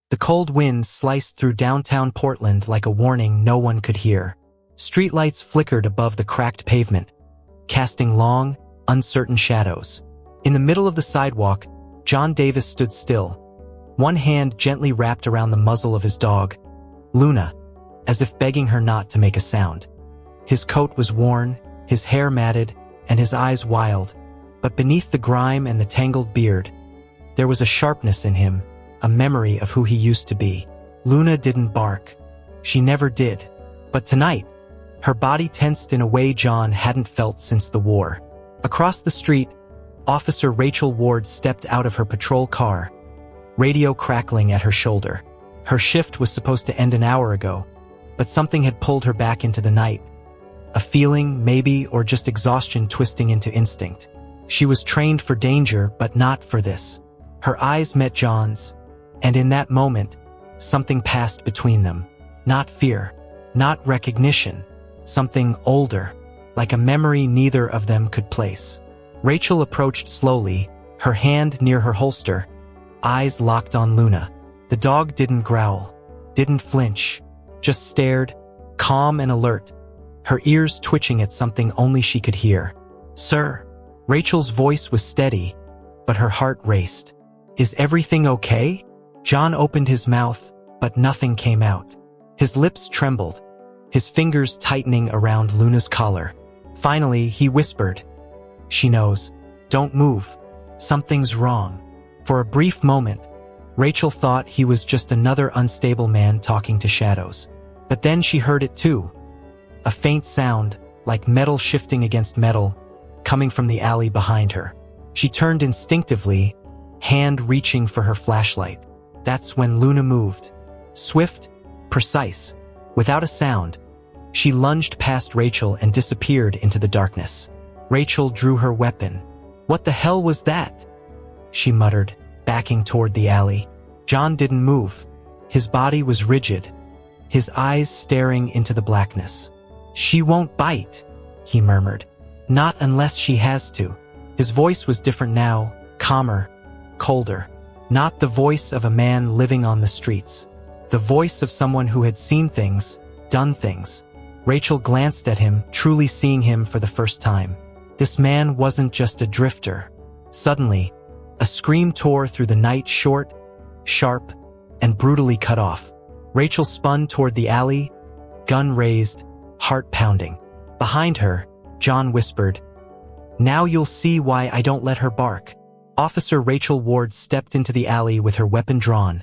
The cold wind sliced through downtown Portland like a warning no one could hear. Streetlights flickered above the cracked pavement, casting long, uncertain shadows. In the middle of the sidewalk, John Davis stood still, one hand gently wrapped around the muzzle of his dog, Luna, as if begging her not to make a sound. His coat was worn, his hair matted, and his eyes wild, but beneath the grime and the tangled beard, there was a sharpness in him, a memory of who he used to be. Luna didn't bark. She never did. But tonight, her body tensed in a way John hadn't felt since the war. Across the street, Officer Rachel Ward stepped out of her patrol car, radio crackling at her shoulder. Her shift was supposed to end an hour ago, but something had pulled her back into the night. A feeling, maybe, or just exhaustion twisting into instinct. She was trained for danger, but not for this. Her eyes met John's, and in that moment, something passed between them. Not fear, not recognition, something older, like a memory neither of them could place. Rachel approached slowly, her hand near her holster, eyes locked on Luna. The dog didn't growl, didn't flinch, just stared, calm and alert, her ears twitching at something only she could hear. "Sir." Rachel's voice was steady, but her heart raced. "Is everything okay?" John opened his mouth, but nothing came out. His lips trembled, his fingers tightening around Luna's collar. Finally, he whispered, "She knows. Don't move. Something's wrong." For a brief moment, Rachel thought he was just another unstable man talking to shadows. But then she heard it too. A faint sound, like metal shifting against metal, coming from the alley behind her. She turned instinctively, hand reaching for her flashlight. That's when Luna moved. Swift, precise, without a sound, she lunged past Rachel and disappeared into the darkness. Rachel drew her weapon. "What the hell was that?" she muttered, backing toward the alley. John didn't move. His body was rigid, his eyes staring into the blackness. "She won't bite," he murmured. "Not unless she has to." His voice was different now, calmer, colder. Not the voice of a man living on the streets. The voice of someone who had seen things, done things. Rachel glanced at him, truly seeing him for the first time. This man wasn't just a drifter. Suddenly, a scream tore through the night, short, sharp, and brutally cut off. Rachel spun toward the alley, gun raised, heart pounding. Behind her, John whispered, "Now you'll see why I don't let her bark." Officer Rachel Ward stepped into the alley with her weapon drawn,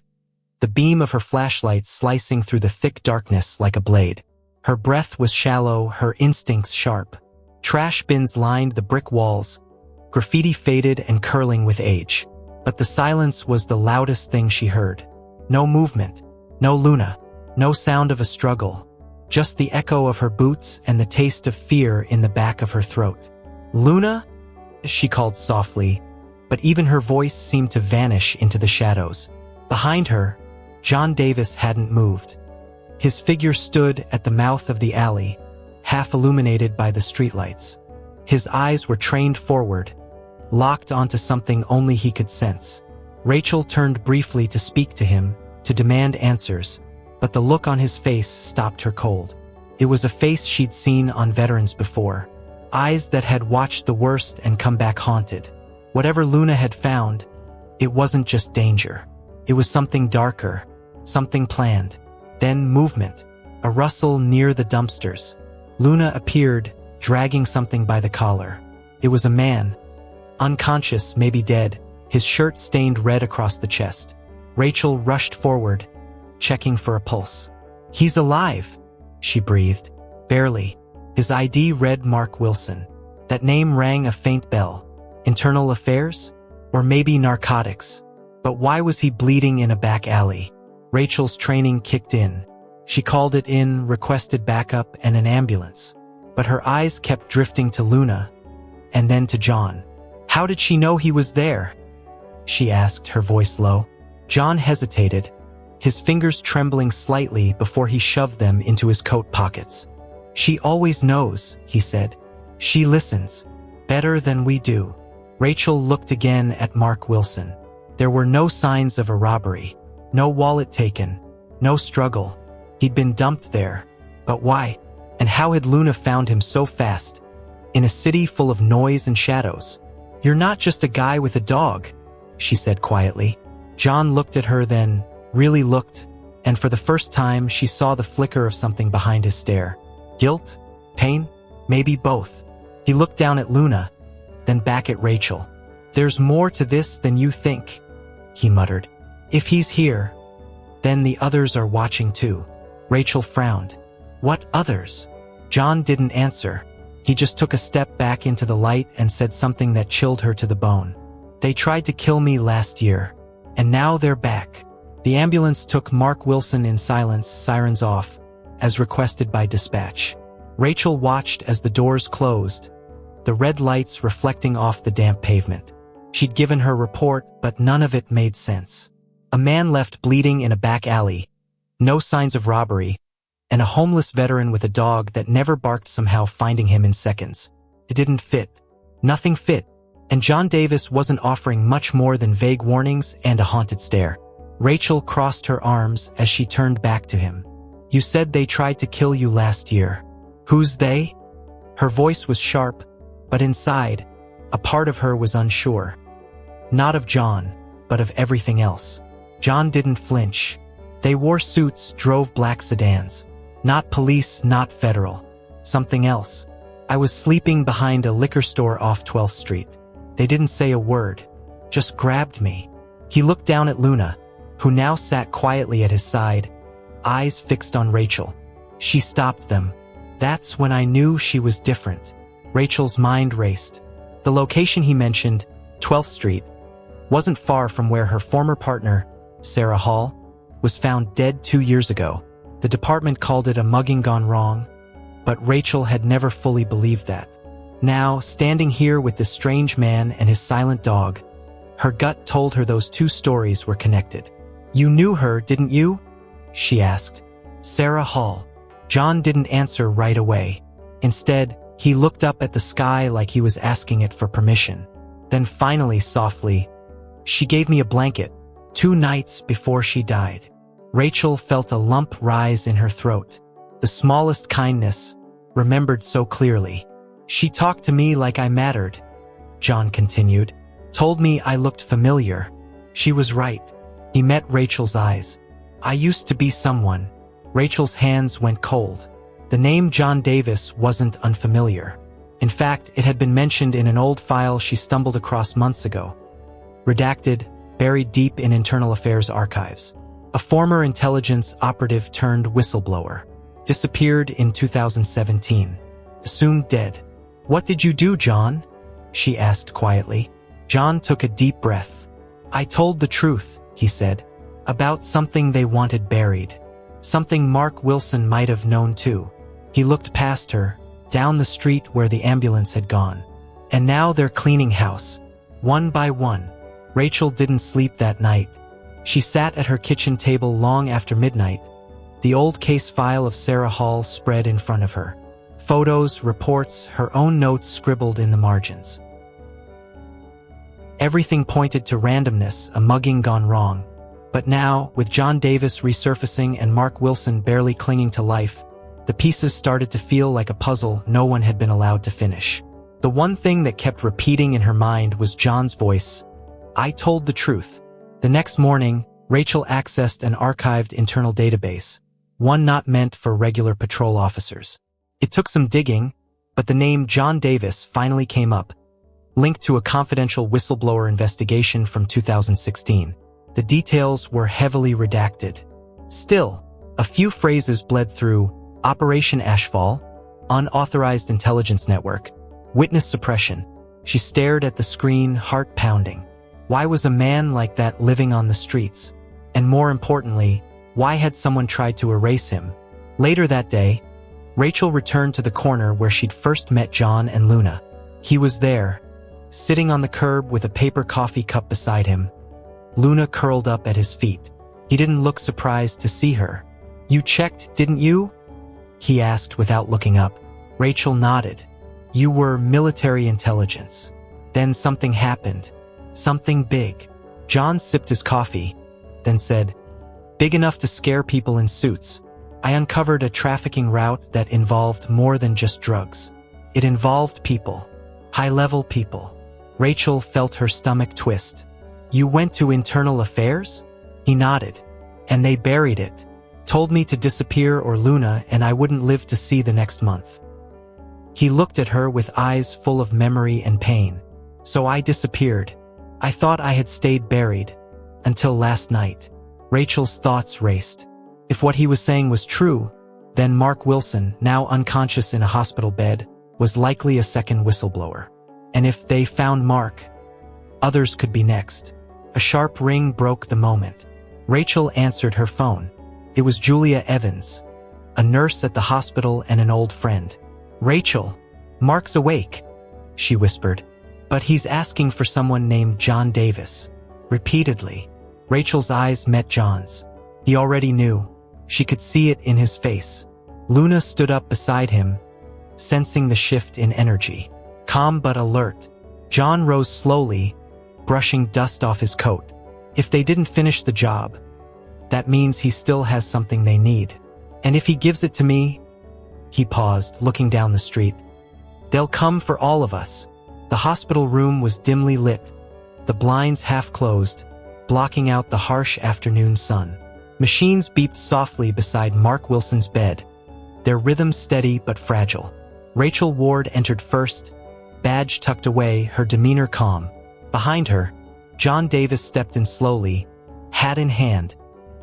the beam of her flashlight slicing through the thick darkness like a blade. Her breath was shallow, her instincts sharp. Trash bins lined the brick walls, graffiti faded and curling with age. But the silence was the loudest thing she heard. No movement, no Luna, no sound of a struggle, just the echo of her boots and the taste of fear in the back of her throat. "Luna?" she called softly, but even her voice seemed to vanish into the shadows. Behind her, John Davis hadn't moved. His figure stood at the mouth of the alley, half illuminated by the streetlights. His eyes were trained forward, locked onto something only he could sense. Rachel turned briefly to speak to him, to demand answers, but the look on his face stopped her cold. It was a face she'd seen on veterans before, eyes that had watched the worst and come back haunted. Whatever Luna had found, it wasn't just danger. It was something darker, something planned. Then movement, a rustle near the dumpsters. Luna appeared, dragging something by the collar. It was a man, unconscious, maybe dead, his shirt stained red across the chest. Rachel rushed forward, checking for a pulse. "He's alive," she breathed. Barely. His ID read Mark Wilson. That name rang a faint bell. Internal affairs? Or maybe narcotics? But why was he bleeding in a back alley? Rachel's training kicked in. She called it in, requested backup and an ambulance. But her eyes kept drifting to Luna, and then to John. "How did she know he was there?" she asked, her voice low. John hesitated, his fingers trembling slightly before he shoved them into his coat pockets. "She always knows," he said. "She listens. Better than we do." Rachel looked again at Mark Wilson. There were no signs of a robbery. No wallet taken. No struggle. He'd been dumped there. But why? And how had Luna found him so fast? In a city full of noise and shadows. "You're not just a guy with a dog," she said quietly. John looked at her then, really looked, and for the first time she saw the flicker of something behind his stare. Guilt? Pain? Maybe both. He looked down at Luna, then back at Rachel. "There's more to this than you think," he muttered. "If he's here, then the others are watching too." Rachel frowned. "What others?" John didn't answer. He just took a step back into the light and said something that chilled her to the bone. "They tried to kill me last year, and now they're back." The ambulance took Mark Wilson in silence, sirens off, as requested by dispatch. Rachel watched as the doors closed, the red lights reflecting off the damp pavement. She'd given her report, but none of it made sense. A man left bleeding in a back alley, no signs of robbery, and a homeless veteran with a dog that never barked somehow finding him in seconds. It didn't fit. Nothing fit. And John Davis wasn't offering much more than vague warnings and a haunted stare. Rachel crossed her arms as she turned back to him. "You said they tried to kill you last year. Who's they?" Her voice was sharp, but inside, a part of her was unsure. Not of John, but of everything else. John didn't flinch. They wore suits, drove black sedans. Not police, not federal. Something else. "I was sleeping behind a liquor store off 12th Street. They didn't say a word. Just grabbed me." He looked down at Luna, who now sat quietly at his side, eyes fixed on Rachel. She stopped them. That's when I knew she was different. Rachel's mind raced. The location he mentioned, 12th Street, wasn't far from where her former partner, Sarah Hall, was found dead 2 years ago. The department called it a mugging gone wrong, but Rachel had never fully believed that. Now, standing here with this strange man and his silent dog, her gut told her those two stories were connected. "You knew her, didn't you?" she asked. "Sarah Hall." John didn't answer right away. Instead, he looked up at the sky like he was asking it for permission. Then finally, softly, "She gave me a blanket 2 nights before she died." Rachel felt a lump rise in her throat. The smallest kindness, remembered so clearly. "She talked to me like I mattered," John continued. "Told me I looked familiar." She was right. He met Rachel's eyes. "I used to be someone." Rachel's hands went cold. The name John Davis wasn't unfamiliar. In fact, it had been mentioned in an old file she stumbled across months ago. Redacted, buried deep in internal affairs archives. A former intelligence operative turned whistleblower. Disappeared in 2017. Assumed dead. "What did you do, John?" she asked quietly. John took a deep breath. "I told the truth," he said, "about something they wanted buried. Something Mark Wilson might have known too." He looked past her, down the street where the ambulance had gone. "And now they're cleaning house, one by one." Rachel didn't sleep that night. She sat at her kitchen table long after midnight, the old case file of Sarah Hall spread in front of her. Photos, reports, her own notes scribbled in the margins. Everything pointed to randomness, a mugging gone wrong. But now, with John Davis resurfacing and Mark Wilson barely clinging to life, the pieces started to feel like a puzzle no one had been allowed to finish. The one thing that kept repeating in her mind was John's voice. "I told the truth." The next morning, Rachel accessed an archived internal database, one not meant for regular patrol officers. It took some digging, but the name John Davis finally came up, linked to a confidential whistleblower investigation from 2016. The details were heavily redacted. Still, a few phrases bled through: Operation Ashfall, unauthorized intelligence network, witness suppression. She stared at the screen, heart pounding. Why was a man like that living on the streets? And more importantly, why had someone tried to erase him? Later that day, Rachel returned to the corner where she'd first met John and Luna. He was there, sitting on the curb with a paper coffee cup beside him. Luna curled up at his feet. He didn't look surprised to see her. "You checked, didn't you?" he asked without looking up. Rachel nodded. "You were military intelligence. Then something happened. Something big." John sipped his coffee, then said, big enough to scare people in suits. I uncovered a trafficking route that involved more than just drugs. It involved people. High-level people. Rachel felt her stomach twist. You went to internal affairs? He nodded. And they buried it. Told me to disappear or Luna and I wouldn't live to see the next month. He looked at her with eyes full of memory and pain. So I disappeared. I thought I had stayed buried. Until last night. Rachel's thoughts raced. If what he was saying was true, then Mark Wilson, now unconscious in a hospital bed, was likely a second whistleblower. And if they found Mark, others could be next. A sharp ring broke the moment. Rachel answered her phone. It was Julia Evans, a nurse at the hospital and an old friend. Rachel, Mark's awake, she whispered. But he's asking for someone named John Davis. Repeatedly. Rachel's eyes met John's. He already knew. She could see it in his face. Luna stood up beside him, sensing the shift in energy. Calm but alert. John rose slowly, brushing dust off his coat. If they didn't finish the job, that means he still has something they need. And if he gives it to me, he paused, looking down the street. They'll come for all of us. The hospital room was dimly lit, the blinds half closed, blocking out the harsh afternoon sun. Machines beeped softly beside Mark Wilson's bed, their rhythm steady but fragile. Rachel Ward entered first, badge tucked away, her demeanor calm. Behind her, John Davis stepped in slowly, hat in hand,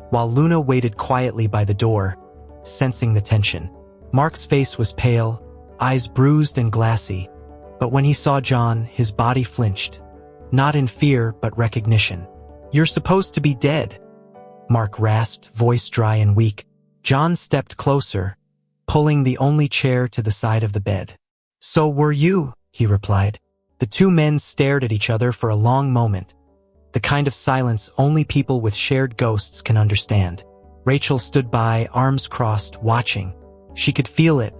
while Luna waited quietly by the door, sensing the tension. Mark's face was pale, eyes bruised and glassy, but when he saw John, his body flinched. Not in fear, but recognition. You're supposed to be dead, Mark rasped, voice dry and weak. John stepped closer, pulling the only chair to the side of the bed. So were you, he replied. The two men stared at each other for a long moment, the kind of silence only people with shared ghosts can understand. Rachel stood by, arms crossed, watching. She could feel it.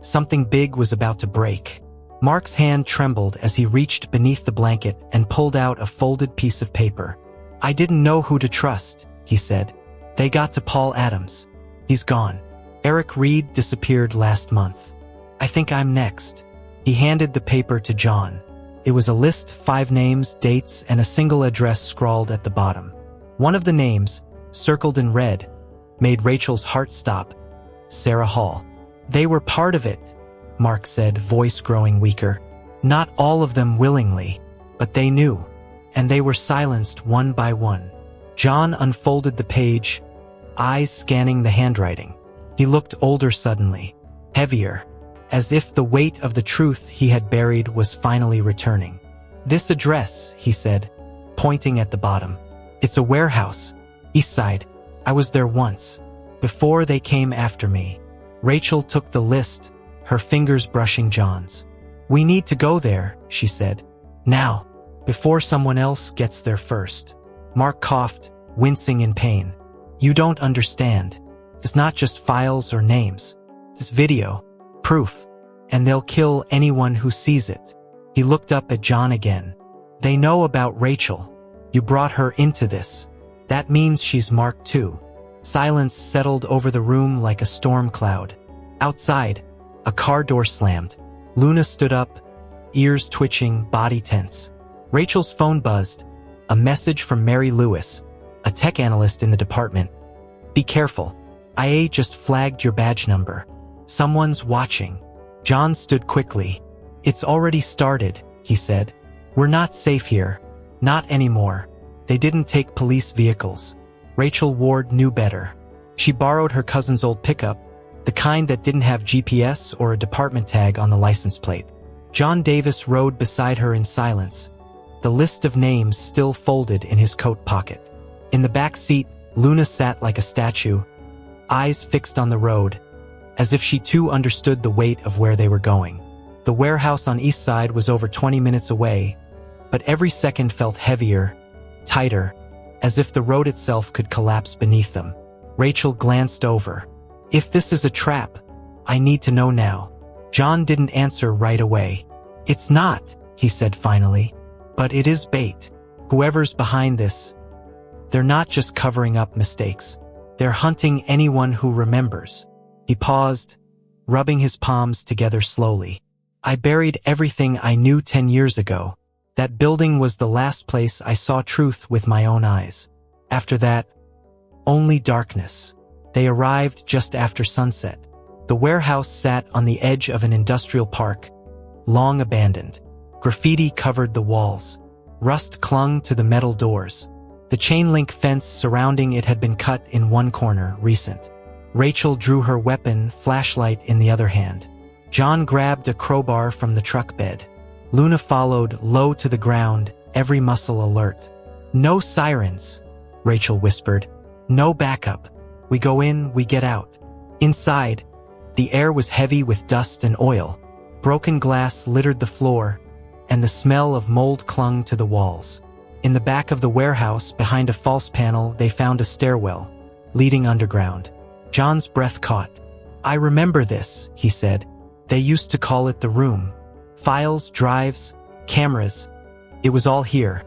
Something big was about to break. Mark's hand trembled as he reached beneath the blanket and pulled out a folded piece of paper. I didn't know who to trust, he said. They got to Paul Adams. He's gone. Eric Reed disappeared last month. I think I'm next. He handed the paper to John. It was a list, 5 names, dates, and a single address scrawled at the bottom. One of the names, circled in red, made Rachel's heart stop. Sarah Hall. They were part of it, Mark said, voice growing weaker. Not all of them willingly, but they knew, and they were silenced one by one. John unfolded the page, eyes scanning the handwriting. He looked older suddenly, heavier, as if the weight of the truth he had buried was finally returning. This address, he said, pointing at the bottom. It's a warehouse. East Side. I was there once, before they came after me. Rachel took the list, her fingers brushing John's. We need to go there, she said. Now, before someone else gets there first. Mark coughed, wincing in pain. You don't understand. It's not just files or names. It's video. Proof. And they'll kill anyone who sees it. He looked up at John again. They know about Rachel. You brought her into this. That means she's marked too. Silence settled over the room like a storm cloud. Outside, a car door slammed. Luna stood up, ears twitching, body tense. Rachel's phone buzzed. A message from Mary Lewis, a tech analyst in the department. Be careful. IA just flagged your badge number. Someone's watching. John stood quickly. It's already started, he said. We're not safe here. Not anymore. They didn't take police vehicles. Rachel Ward knew better. She borrowed her cousin's old pickup, the kind that didn't have GPS or a department tag on the license plate. John Davis rode beside her in silence, the list of names still folded in his coat pocket. In the back seat, Luna sat like a statue, eyes fixed on the road, as if she too understood the weight of where they were going. The warehouse on East Side was over 20 minutes away, but every second felt heavier, tighter, as if the road itself could collapse beneath them. Rachel glanced over. If this is a trap, I need to know now. John didn't answer right away. It's not, he said finally, but it is bait. Whoever's behind this, they're not just covering up mistakes. They're hunting anyone who remembers. He paused, rubbing his palms together slowly. I buried everything I knew 10 years ago. That building was the last place I saw truth with my own eyes. After that, only darkness. They arrived just after sunset. The warehouse sat on the edge of an industrial park, long abandoned. Graffiti covered the walls. Rust clung to the metal doors. The chain-link fence surrounding it had been cut in one corner, recent. Rachel drew her weapon, flashlight in the other hand. John grabbed a crowbar from the truck bed. Luna followed, low to the ground, every muscle alert. No sirens, Rachel whispered. No backup. We go in, we get out. Inside, the air was heavy with dust and oil. Broken glass littered the floor, and the smell of mold clung to the walls. In the back of the warehouse, behind a false panel, they found a stairwell, leading underground. John's breath caught. I remember this, he said. They used to call it the room. Files, drives, cameras. It was all here.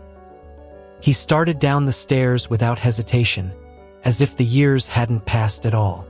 He started down the stairs without hesitation, as if the years hadn't passed at all.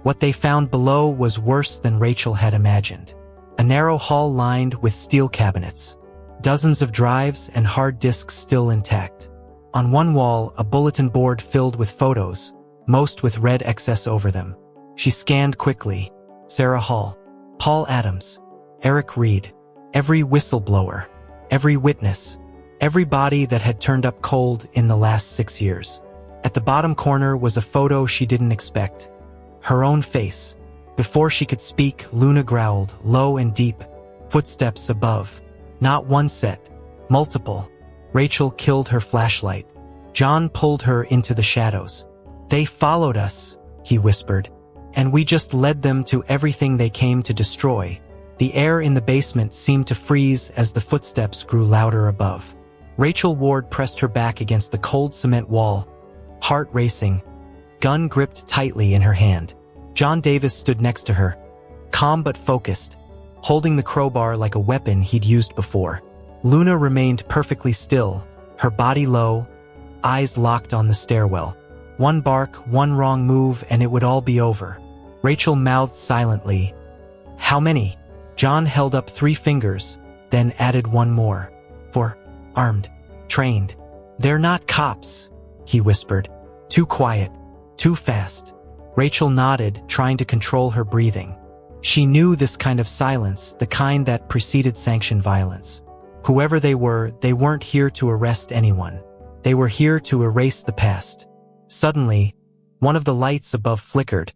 What they found below was worse than Rachel had imagined. A narrow hall lined with steel cabinets. Dozens of drives and hard disks still intact. On one wall, a bulletin board filled with photos, most with red excess over them. She scanned quickly. Sarah Hall, Paul Adams, Eric Reed, every whistleblower, every witness, every body that had turned up cold in the last 6 years. At the bottom corner was a photo she didn't expect. Her own face. Before she could speak, Luna growled, low and deep. Footsteps above. Not one set, multiple. Rachel killed her flashlight. John pulled her into the shadows. They followed us, he whispered, and we just led them to everything they came to destroy. The air in the basement seemed to freeze as the footsteps grew louder above. Rachel Ward pressed her back against the cold cement wall, heart racing, gun gripped tightly in her hand. John Davis stood next to her, calm but focused, holding the crowbar like a weapon he'd used before. Luna remained perfectly still, her body low, eyes locked on the stairwell. One bark, one wrong move, and it would all be over. Rachel mouthed silently. How many? John held up 3 fingers, then added one more. 4. Armed. Trained. They're not cops, he whispered. Too quiet. Too fast. Rachel nodded, trying to control her breathing. She knew this kind of silence, the kind that preceded sanctioned violence. Whoever they weren't here to arrest anyone. They were here to erase the past. Suddenly, one of the lights above flickered,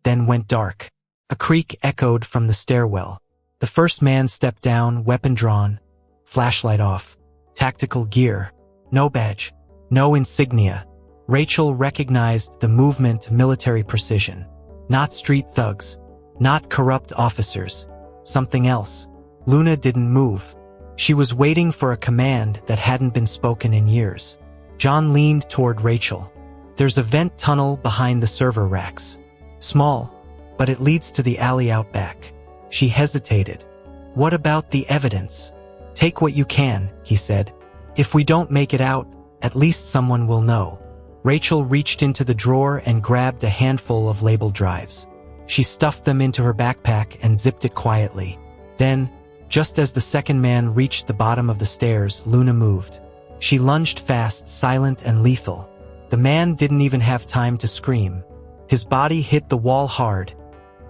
then went dark. A creak echoed from the stairwell. The first man stepped down, weapon drawn, flashlight off, tactical gear, no badge, no insignia. Rachel recognized the movement, military precision. Not street thugs, not corrupt officers, something else. Luna didn't move. She was waiting for a command that hadn't been spoken in years. John leaned toward Rachel. There's a vent tunnel behind the server racks. Small, but it leads to the alley out back. She hesitated. What about the evidence? Take what you can, he said. If we don't make it out, at least someone will know. Rachel reached into the drawer and grabbed a handful of labeled drives. She stuffed them into her backpack and zipped it quietly. Then, just as the second man reached the bottom of the stairs, Luna moved. She lunged fast, silent and lethal. The man didn't even have time to scream. His body hit the wall hard,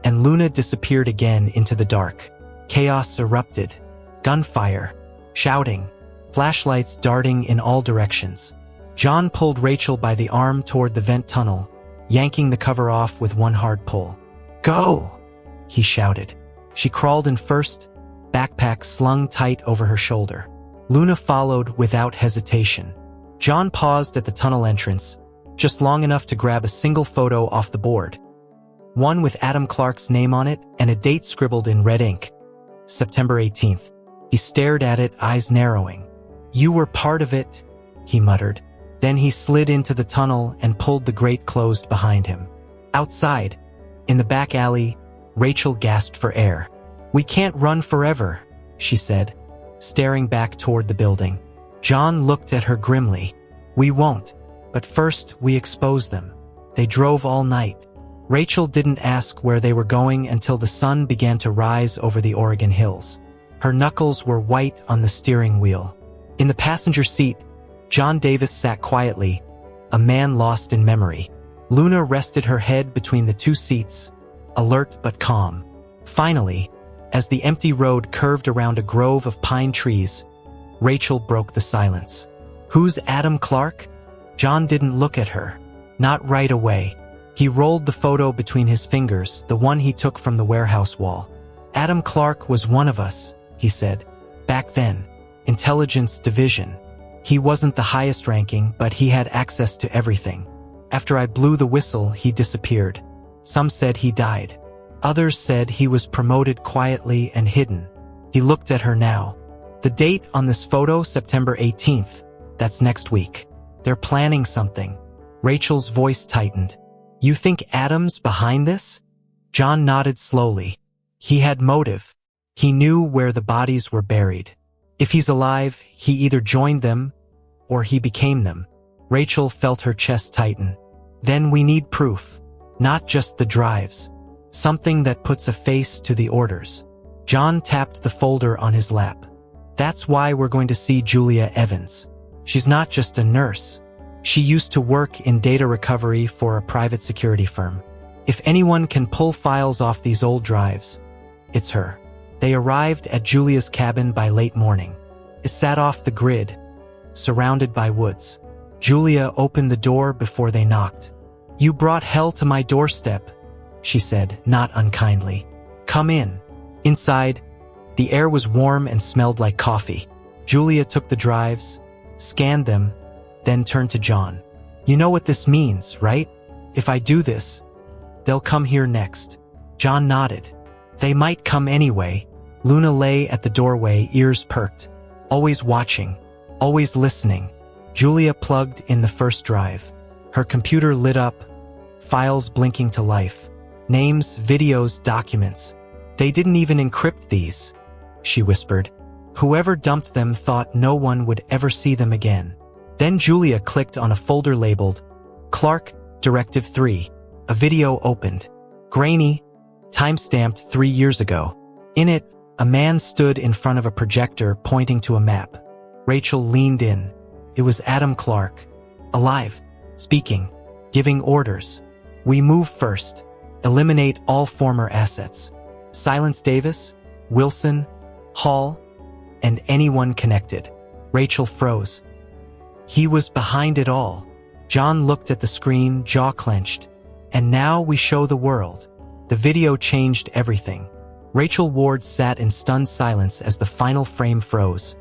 and Luna disappeared again into the dark. Chaos erupted. Gunfire, shouting, flashlights darting in all directions. John pulled Rachel by the arm toward the vent tunnel, yanking the cover off with one hard pull. Go! He shouted. She crawled in first, backpack slung tight over her shoulder. Luna followed without hesitation. John paused at the tunnel entrance, just long enough to grab a single photo off the board. One with Adam Clark's name on it and a date scribbled in red ink. September 18th. He stared at it, eyes narrowing. You were part of it, he muttered. Then he slid into the tunnel and pulled the grate closed behind him. Outside, in the back alley, Rachel gasped for air. We can't run forever, she said, staring back toward the building. John looked at her grimly. We won't, but first we expose them. They drove all night. Rachel didn't ask where they were going until the sun began to rise over the Oregon hills. Her knuckles were white on the steering wheel. In the passenger seat, John Davis sat quietly, a man lost in memory. Luna rested her head between the two seats, alert but calm. Finally, as the empty road curved around a grove of pine trees, Rachel broke the silence. Who's Adam Clark? John didn't look at her. Not right away. He rolled the photo between his fingers, the one he took from the warehouse wall. Adam Clark was one of us, he said. Back then, Intelligence Division. He wasn't the highest ranking, but he had access to everything. After I blew the whistle, he disappeared. Some said he died. Others said he was promoted quietly and hidden. He looked at her now. The date on this photo, September 18th. That's next week. They're planning something. Rachel's voice tightened. You think Adam's behind this? John nodded slowly. He had motive. He knew where the bodies were buried. If he's alive, he either joined them or he became them. Rachel felt her chest tighten. Then we need proof. Not just the drives. Something that puts a face to the orders. John tapped the folder on his lap. That's why we're going to see Julia Evans. She's not just a nurse. She used to work in data recovery for a private security firm. If anyone can pull files off these old drives, it's her. They arrived at Julia's cabin by late morning. It sat off the grid, surrounded by woods. Julia opened the door before they knocked. You brought hell to my doorstep, she said, not unkindly. Come in. Inside, the air was warm and smelled like coffee. Julia took the drives, scanned them, then turned to John. You know what this means, right? If I do this, they'll come here next. John nodded. They might come anyway. Luna lay at the doorway, ears perked. Always watching, always listening. Julia plugged in the first drive. Her computer lit up, files blinking to life. Names, videos, documents. They didn't even encrypt these, she whispered. Whoever dumped them thought no one would ever see them again. Then Julia clicked on a folder labeled Clark, Directive 3. A video opened. Grainy, time-stamped 3 years ago. In it, a man stood in front of a projector pointing to a map. Rachel leaned in. It was Adam Clark. Alive, speaking, giving orders. We move first. Eliminate all former assets. Silence Davis, Wilson, Hall, and anyone connected. Rachel froze. He was behind it all. John looked at the screen, jaw clenched. And now we show the world. The video changed everything. Rachel Ward sat in stunned silence as the final frame froze.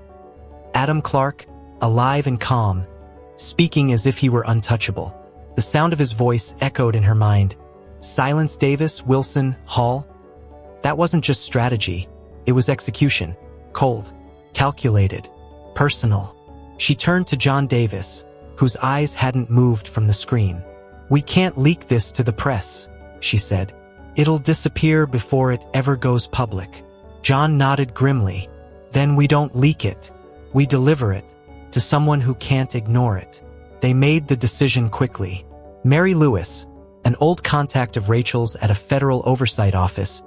Adam Clark, alive and calm, speaking as if he were untouchable. The sound of his voice echoed in her mind. Silence Davis, Wilson, Hall. That wasn't just strategy. It was execution. Cold, calculated, personal. She turned to John Davis, whose eyes hadn't moved from the screen. We can't leak this to the press, she said. It'll disappear before it ever goes public. John nodded grimly. Then we don't leak it. We deliver it to someone who can't ignore it. They made the decision quickly. Mary Lewis, an old contact of Rachel's at a federal oversight office,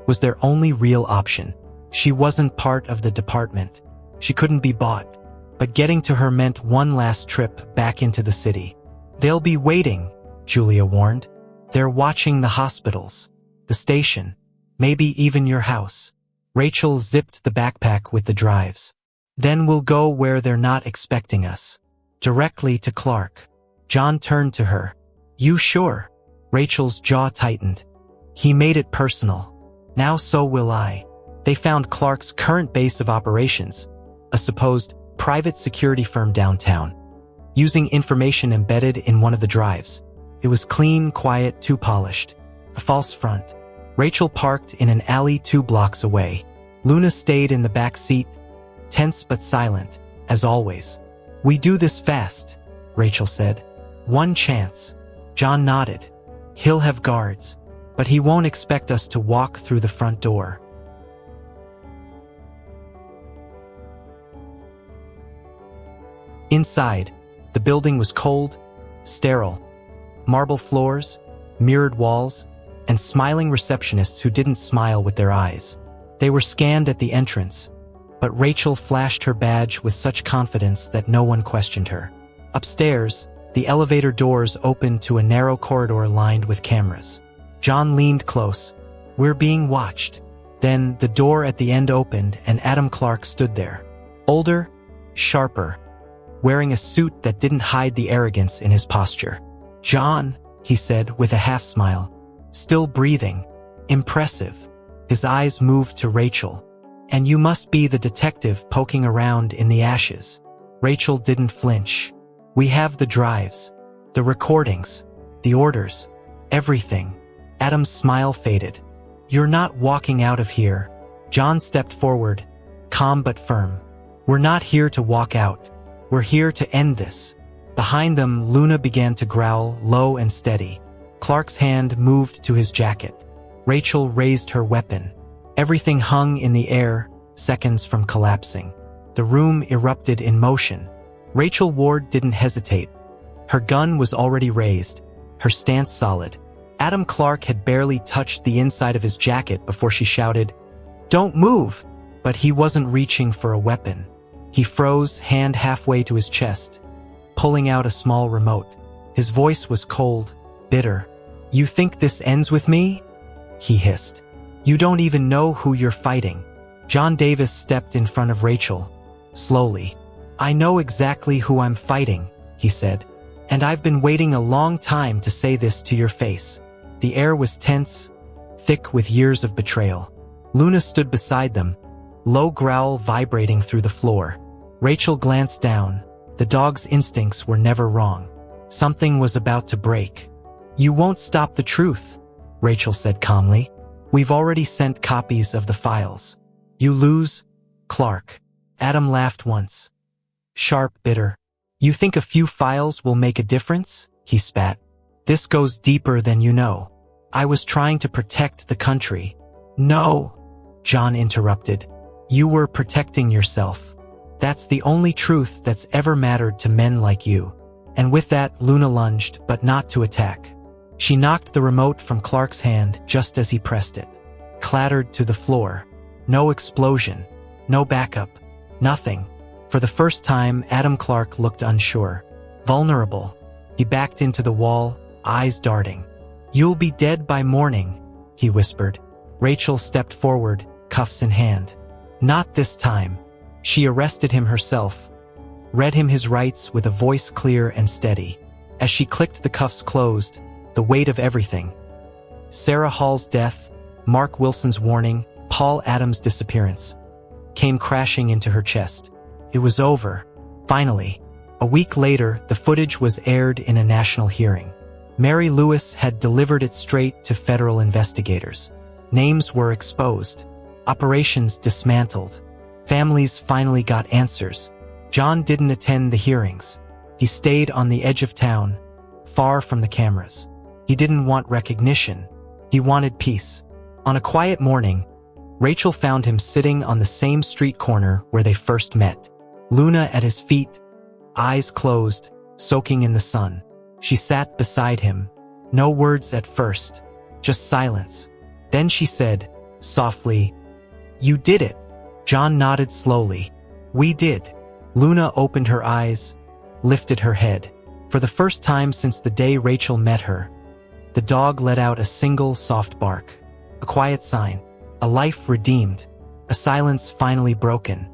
was their only real option. She wasn't part of the department. She couldn't be bought. But getting to her meant one last trip back into the city. They'll be waiting, Julia warned. They're watching the hospitals, the station, maybe even your house. Rachel zipped the backpack with the drives. Then we'll go where they're not expecting us. Directly to Clark. John turned to her. You sure? Rachel's jaw tightened. He made it personal. Now so will I. They found Clark's current base of operations, a supposed private security firm downtown, using information embedded in one of the drives. It was clean, quiet, too polished. A false front. Rachel parked in an alley 2 blocks away. Luna stayed in the back seat, tense but silent, as always. We do this fast, Rachel said. One chance. John nodded. He'll have guards, but he won't expect us to walk through the front door. Inside, the building was cold, sterile. Marble floors, mirrored walls, and smiling receptionists who didn't smile with their eyes. They were scanned at the entrance, but Rachel flashed her badge with such confidence that no one questioned her. Upstairs, the elevator doors opened to a narrow corridor lined with cameras. John leaned close. "We're being watched." Then the door at the end opened and Adam Clark stood there. Older, sharper, wearing a suit that didn't hide the arrogance in his posture. "John," he said with a half-smile, still breathing. "Impressive." His eyes moved to Rachel. "And you must be the detective poking around in the ashes." Rachel didn't flinch. "We have the drives, the recordings, the orders, everything." Adam's smile faded. "You're not walking out of here." John stepped forward, calm but firm. "We're not here to walk out. We're here to end this." Behind them, Luna began to growl, low and steady. Clark's hand moved to his jacket. Rachel raised her weapon. Everything hung in the air, seconds from collapsing. The room erupted in motion. Rachel Ward didn't hesitate. Her gun was already raised, her stance solid. Adam Clark had barely touched the inside of his jacket before she shouted, "Don't move!" But he wasn't reaching for a weapon. He froze, hand halfway to his chest, pulling out a small remote. His voice was cold, bitter. "You think this ends with me?" he hissed. "You don't even know who you're fighting." John Davis stepped in front of Rachel, slowly. "I know exactly who I'm fighting," he said, "and I've been waiting a long time to say this to your face." The air was tense, thick with years of betrayal. Luna stood beside them, low growl vibrating through the floor. Rachel glanced down. The dog's instincts were never wrong. Something was about to break. "You won't stop the truth," Rachel said calmly. "We've already sent copies of the files. You lose, Clark." Adam laughed once. Sharp, bitter. "You think a few files will make a difference?" he spat. "This goes deeper than you know. I was trying to protect the country." "No," John interrupted. "You were protecting yourself. That's the only truth that's ever mattered to men like you." And with that, Luna lunged, but not to attack. She knocked the remote from Clark's hand just as he pressed it. Clattered to the floor. No explosion. No backup. Nothing. For the first time, Adam Clark looked unsure. Vulnerable. He backed into the wall, eyes darting. "You'll be dead by morning," he whispered. Rachel stepped forward, cuffs in hand. "Not this time." She arrested him herself, read him his rights with a voice clear and steady. As she clicked the cuffs closed, the weight of everything. Sarah Hall's death, Mark Wilson's warning, Paul Adams' disappearance, came crashing into her chest. It was over. Finally. A week later, the footage was aired in a national hearing. Mary Lewis had delivered it straight to federal investigators. Names were exposed. Operations dismantled. Families finally got answers. John didn't attend the hearings. He stayed on the edge of town, far from the cameras. He didn't want recognition. He wanted peace. On a quiet morning, Rachel found him sitting on the same street corner where they first met. Luna at his feet, eyes closed, soaking in the sun. She sat beside him. No words at first, just silence. Then she said, softly, "You did it." John nodded slowly. "We did." Luna opened her eyes, lifted her head. For the first time since the day Rachel met her, the dog let out a single soft bark. A quiet sign. A life redeemed. A silence finally broken.